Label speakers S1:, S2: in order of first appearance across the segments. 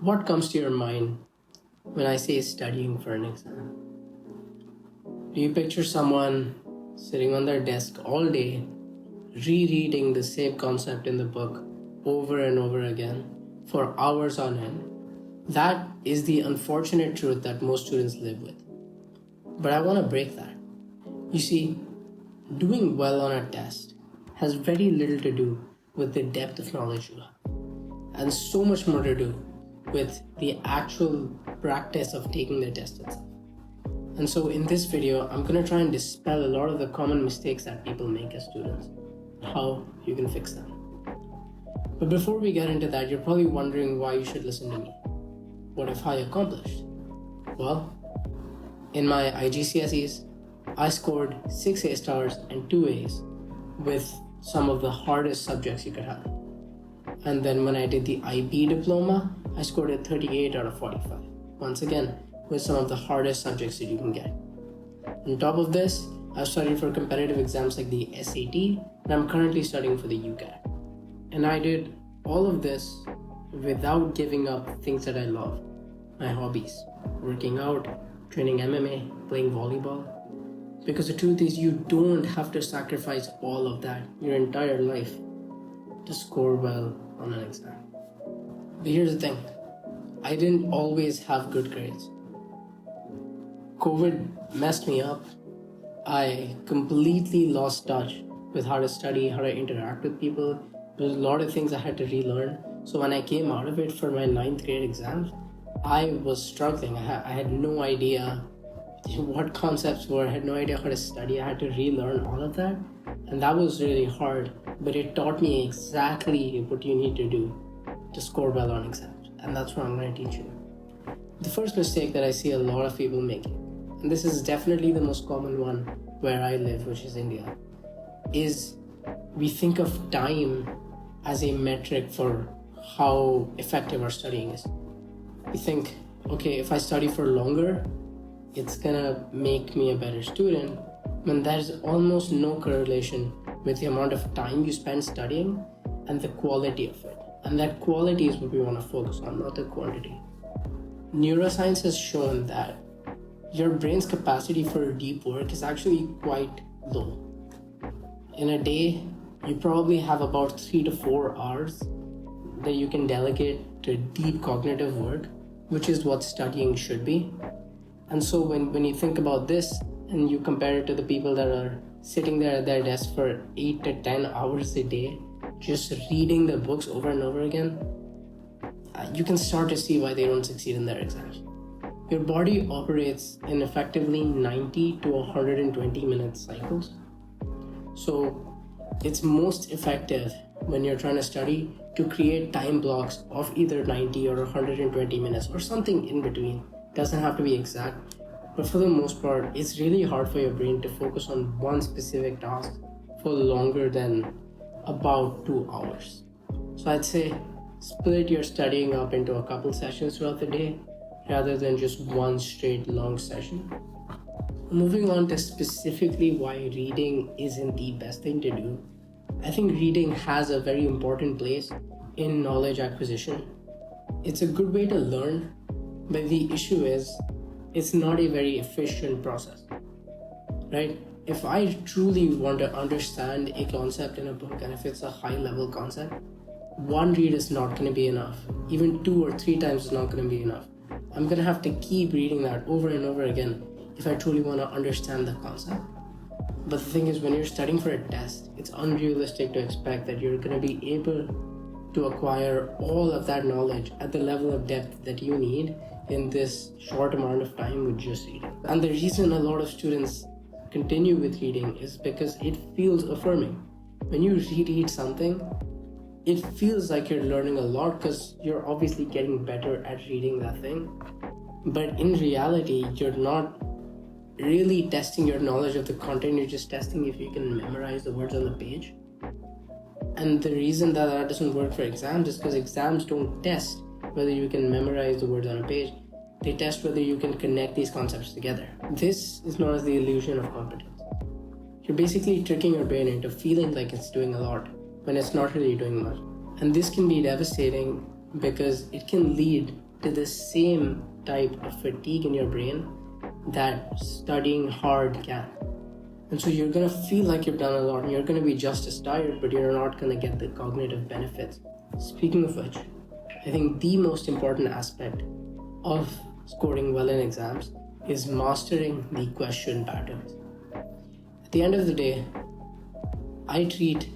S1: What comes to your mind when I say studying for an exam? Do you picture someone sitting on their desk all day, rereading the same concept in the book over and over again for hours on end? That is the unfortunate truth that most students live with. But I want to break that. You see, doing well on a test has very little to do with the depth of knowledge you have, and so much more to do with the actual practice of taking the test itself. And so in this video, I'm going to try and dispel a lot of the common mistakes that people make as students, how you can fix them. But before we get into that, you're probably wondering why you should listen to me. What have I accomplished? Well, in my IGCSEs, I scored 6 A stars and 2 A's with some of the hardest subjects you could have. And then when I did the IB diploma, I scored a 38 out of 45. Once again, with some of the hardest subjects that you can get. On top of this, I've studied for competitive exams like the SAT, and I'm currently studying for the UCAT. And I did all of this without giving up things that I love, my hobbies, working out, training MMA, playing volleyball. Because the truth is, you don't have to sacrifice all of that your entire life to score well on an exam. But here's the thing, I didn't always have good grades. COVID messed me up. I completely lost touch with how to study, how to interact with people. There's a lot of things I had to relearn. So when I came out of it for my 9th grade exams, I was struggling. I had no idea what concepts were. I had no idea how to study. I had to relearn all of that. And that was really hard, but it taught me exactly what you need to do to score well on exams. And that's what I'm going to teach you. The first mistake that I see a lot of people making, and this is definitely the most common one where I live, which is India, is we think of time as a metric for how effective our studying is. We think, okay, if I study for longer, it's gonna make me a better student, when there's almost no correlation with the amount of time you spend studying and the quality of it. And that quality is what we want to focus on, not the quantity. Neuroscience has shown that your brain's capacity for deep work is actually quite low. In a day, you probably have about 3 to 4 hours that you can delegate to deep cognitive work, which is what studying should be. And so when you think about this and you compare it to the people that are sitting there at their desk for 8 to 10 hours a day, just reading the books over and over again, you can start to see why they don't succeed in their exams. Your body operates in effectively 90 to 120 minute cycles. So it's most effective when you're trying to study to create time blocks of either 90 or 120 minutes or something in between. Doesn't have to be exact, but for the most part, it's really hard for your brain to focus on one specific task for longer than about 2 hours. So I'd say split your studying up into a couple sessions throughout the day rather than just one straight long session. Moving on to specifically why reading isn't the best thing to do, I think reading has a very important place in knowledge acquisition. It's a good way to learn, but the issue is it's not a very efficient process, right? If I truly want to understand a concept in a book, and if it's a high level concept, one read is not going to be enough. Even 2 or 3 times is not going to be enough. I'm going to have to keep reading that over and over again if I truly want to understand the concept. But the thing is, when you're studying for a test, it's unrealistic to expect that you're going to be able to acquire all of that knowledge at the level of depth that you need in this short amount of time with just reading. And the reason a lot of students continue with reading is because it feels affirming. When you reread something, it feels like you're learning a lot because you're obviously getting better at reading that thing. But in reality, you're not really testing your knowledge of the content, you're just testing if you can memorize the words on the page. And the reason that doesn't work for exams is because exams don't test whether you can memorize the words on a page. They test whether you can connect these concepts together. This is known as the illusion of competence. You're basically tricking your brain into feeling like it's doing a lot when it's not really doing much. And this can be devastating because it can lead to the same type of fatigue in your brain that studying hard can. And so you're going to feel like you've done a lot and you're going to be just as tired, but you're not going to get the cognitive benefits. Speaking of which, I think the most important aspect of scoring well in exams is mastering the question patterns. At the end of the day, I treat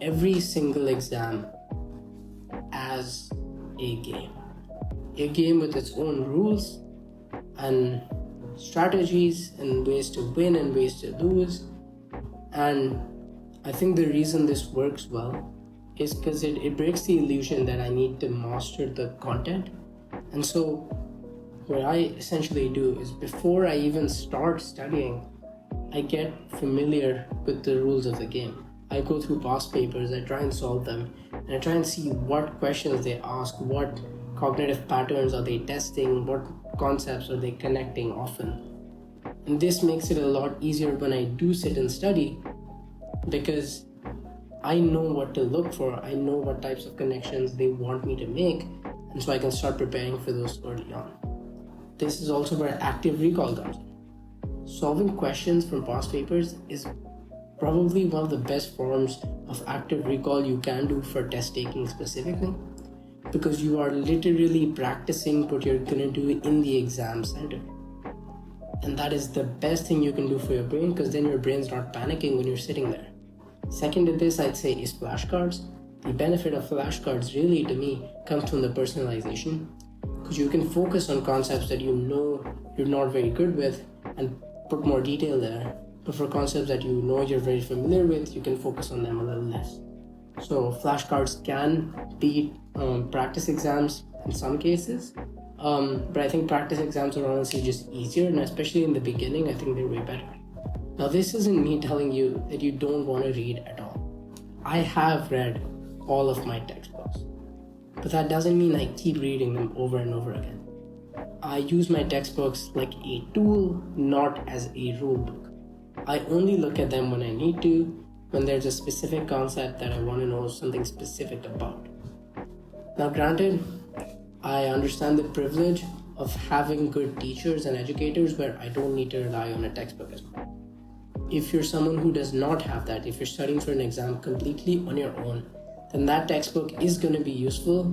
S1: every single exam as a game with its own rules and strategies and ways to win and ways to lose. And I think the reason this works well is because it breaks the illusion that I need to master the content. And so what I essentially do is before I even start studying, I get familiar with the rules of the game. I go through past papers, I try and solve them, and I try and see what questions they ask, what cognitive patterns are they testing, what concepts are they connecting often. And this makes it a lot easier when I do sit and study because I know what to look for, I know what types of connections they want me to make, and so I can start preparing for those early on. This is also where active recall comes in. Solving questions from past papers is probably one of the best forms of active recall you can do for test taking specifically, because you are literally practicing what you're going to do in the exam center. And that is the best thing you can do for your brain, because then your brain's not panicking when you're sitting there. Second to this, I'd say, is flashcards. The benefit of flashcards really, to me, comes from the personalization, because you can focus on concepts that you know you're not very good with and put more detail there. But for concepts that you know you're very familiar with, you can focus on them a little less. So flashcards can beat practice exams in some cases, but I think practice exams are honestly just easier, and especially in the beginning, I think they're way better. Now, this isn't me telling you that you don't want to read at all. I have read all of my textbooks, but that doesn't mean I keep reading them over and over again. I use my textbooks like a tool, not as a rule book. I only look at them when I need to, when there's a specific concept that I want to know something specific about. Now, granted, I understand the privilege of having good teachers and educators where I don't need to rely on a textbook as well. If you're someone who does not have that, if you're studying for an exam completely on your own, then that textbook is going to be useful,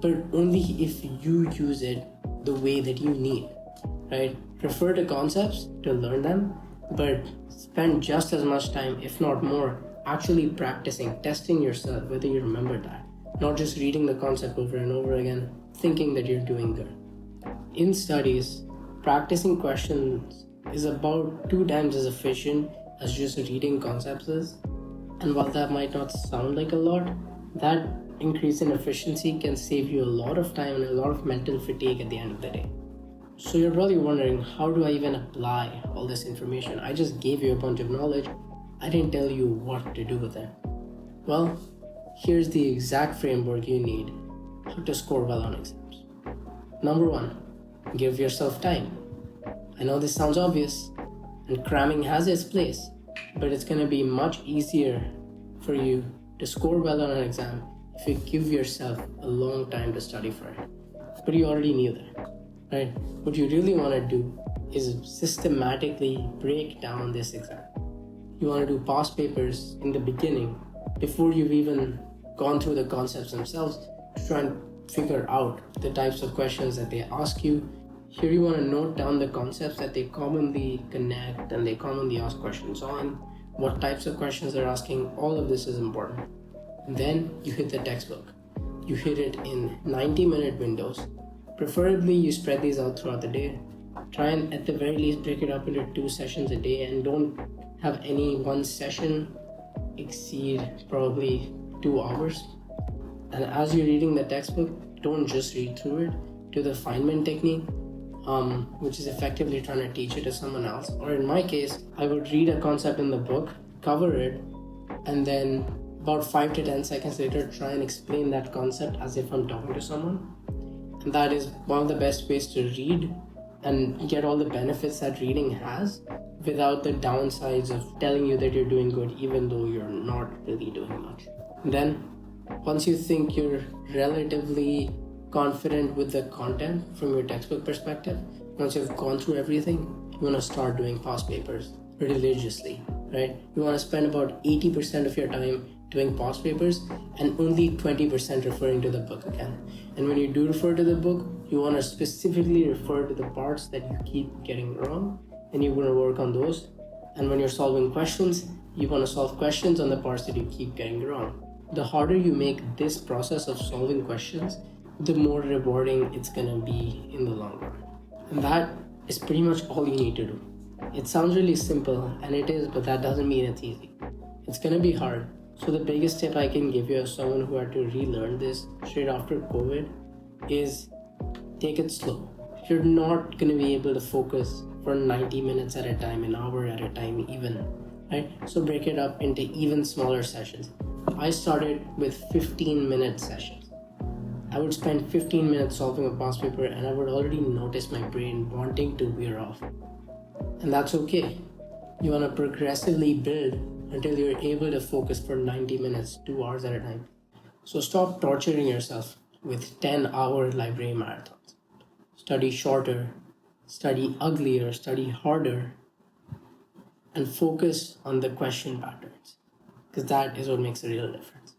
S1: but only if you use it the way that you need, right? Refer to concepts to learn them, but spend just as much time, if not more, actually practicing, testing yourself whether you remember that, not just reading the concept over and over again, thinking that you're doing good. In studies, practicing questions is about 2 times as efficient as just reading concepts is. And while that might not sound like a lot, that increase in efficiency can save you a lot of time and a lot of mental fatigue at the end of the day. So you're probably wondering, how do I even apply all this information? I just gave you a bunch of knowledge. I didn't tell you what to do with it. Well, here's the exact framework you need to score well on exams. Number 1, give yourself time. I know this sounds obvious, and cramming has its place, but it's going to be much easier for you to score well on an exam if you give yourself a long time to study for it. But you already knew that, right? What you really want to do is systematically break down this exam. You want to do past papers in the beginning before you've even gone through the concepts themselves to try and figure out the types of questions that they ask you. Here you want to note down the concepts that they commonly connect and they commonly ask questions on, what types of questions they're asking. All of this is important. And then you hit the textbook. You hit it in 90-minute windows. Preferably you spread these out throughout the day. Try and at the very least break it up into 2 sessions a day, and don't have any one session exceed probably 2 hours. And as you're reading the textbook, don't just read through it. Do the Feynman technique, which is effectively trying to teach it to someone else. Or in my case, I would read a concept in the book, cover it, and then about 5 to 10 seconds later try and explain that concept as if I'm talking to someone. And that is one of the best ways to read and get all the benefits that reading has without the downsides of telling you that you're doing good even though you're not really doing much. And then once you think you're relatively confident with the content from your textbook perspective, once you've gone through everything, you want to start doing past papers religiously, right? You want to spend about 80% of your time doing past papers and only 20% referring to the book again. And when you do refer to the book, you want to specifically refer to the parts that you keep getting wrong, and you want to work on those. And when you're solving questions, you want to solve questions on the parts that you keep getting wrong. The harder you make this process of solving questions, the more rewarding it's going to be in the long run. And that is pretty much all you need to do. It sounds really simple, and it is, but that doesn't mean it's easy. It's going to be hard. So the biggest tip I can give you as someone who had to relearn this straight after COVID is take it slow. You're not going to be able to focus for 90 minutes at a time, an hour at a time even, right? So break it up into even smaller sessions. I started with 15-minute sessions. I would spend 15 minutes solving a past paper and I would already notice my brain wanting to veer off. And that's okay. You want to progressively build until you're able to focus for 90 minutes, 2 hours at a time. So stop torturing yourself with 10-hour library marathons. Study shorter, study uglier, study harder, and focus on the question patterns, because that is what makes a real difference.